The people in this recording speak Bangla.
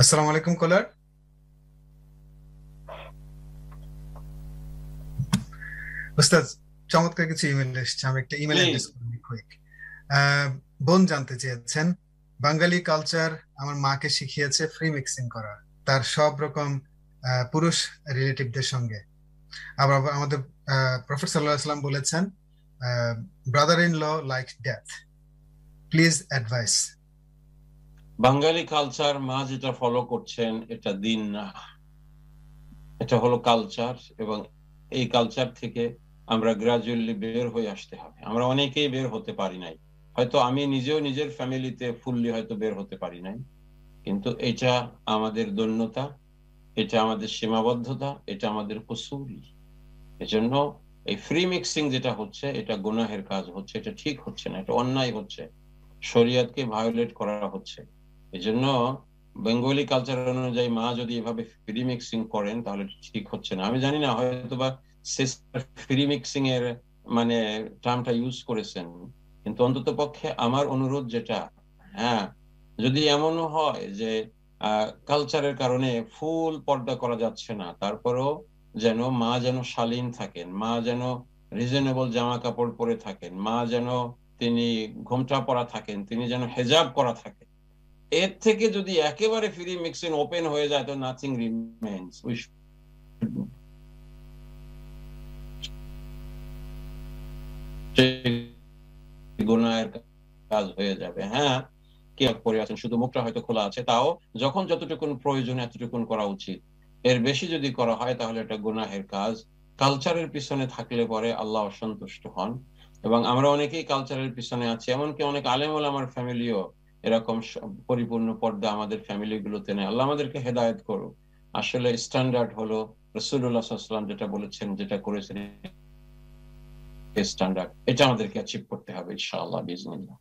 আসসালামু আলাইকুম কলার। উস্তাদ, চমৎকার কিছু ইমেল এসেছে, আমি একটা ইমেল জি। অ্যাড্রেস করি কুইক। বোন জানতে চেয়েছেন, বাঙালি কালচার আমার মাকে শিখিয়েছে ফ্রি মিক্সিং করা, তার সব রকম পুরুষ রিলেটিভদের সঙ্গে। আবার আবার আমাদের প্রফেট সাল্লাল্লাহু আলাইহি ওয়াসাল্লাম বলেছেন, brother in law like death, please advise. Bangali culture মা যেটা ফলো করছেন এটা দিন না, এটা হলো কালচার। এবং এই কালচার থেকে আমরা গ্রাজুয়ালি বের হয়ে আসতে হবে। আমরা অনেকেই বের হতে পারি নাই, হয়তো আমি নিজেও নিজের ফ্যামিলিতে ফুললি হয়তো বের হতে পারি নাই, কিন্তু এটা আমাদের দৈন্যতা, এটা আমাদের সীমাবদ্ধতা, এটা আমাদের কসুরি। এজন্য এই ফ্রি মিক্সিং যেটা হচ্ছে এটা গুনাহের কাজ হচ্ছে, এটা ঠিক হচ্ছে না, এটা অন্যায় হচ্ছে, শরিয়তকে ভায়োলেট করা হচ্ছে। এজন্য বেঙ্গলি কালচার অনুযায়ী মা যদি এভাবে ফ্রি মিক্সিং করেন তাহলে ঠিক হচ্ছে না। আমি জানি না, হয়তোবা সিস্টার ফ্রি মিক্সিং এর মানে টার্মটা ইউজ করেছেন, কিন্তু অন্তত পক্ষে আমার অনুরোধ যেটা, হ্যাঁ, যদি এমনও হয় যে কালচারের কারণে ফুল পর্দা করা যাচ্ছে না, তারপরেও যেন মা যেন শালীন থাকেন, মা যেন রিজনেবল জামা কাপড় পরে থাকেন, মা যেন তিনি ঘোমটা পরা থাকেন, তিনি যেন হেজাব করা থাকেন। এর থেকে যদি একেবারে ফ্রি মিক্সিং ওপেন হয়ে যায় তো নাথিং রিমেইনস। উই গুনাহের কাজ হয়ে যাবে। হ্যাঁ, কে পরে আছেন, শুধু মুখটা হয়তো খোলা আছে, তাও যখন যতটুকুন প্রয়োজন এতটুকুন করা উচিত। এর বেশি যদি করা হয় তাহলে এটা গুনাহের কাজ। কালচারের পিছনে থাকলে পরে আল্লাহ অসন্তুষ্ট হন। এবং আমরা অনেকেই কালচারের পিছনে আছি, এমনকি অনেক আলেম ওলামার ফ্যামিলিও এরকম পরিপূর্ণ পর্দা আমাদের ফ্যামিলি গুলোতে নেই। আল্লাহ আমাদেরকে হেদায়েত করুক। আসলে স্ট্যান্ডার্ড হলো রাসূলুল্লাহ সাল্লাল্লাহু আলাইহি ওয়াসাল্লাম যেটা বলেছেন, যেটা করেছেন, স্ট্যান্ডার্ড এটা আমাদেরকে অ্যাচিভ করতে হবে ইনশাআল্লাহ বিইজনিল্লাহ।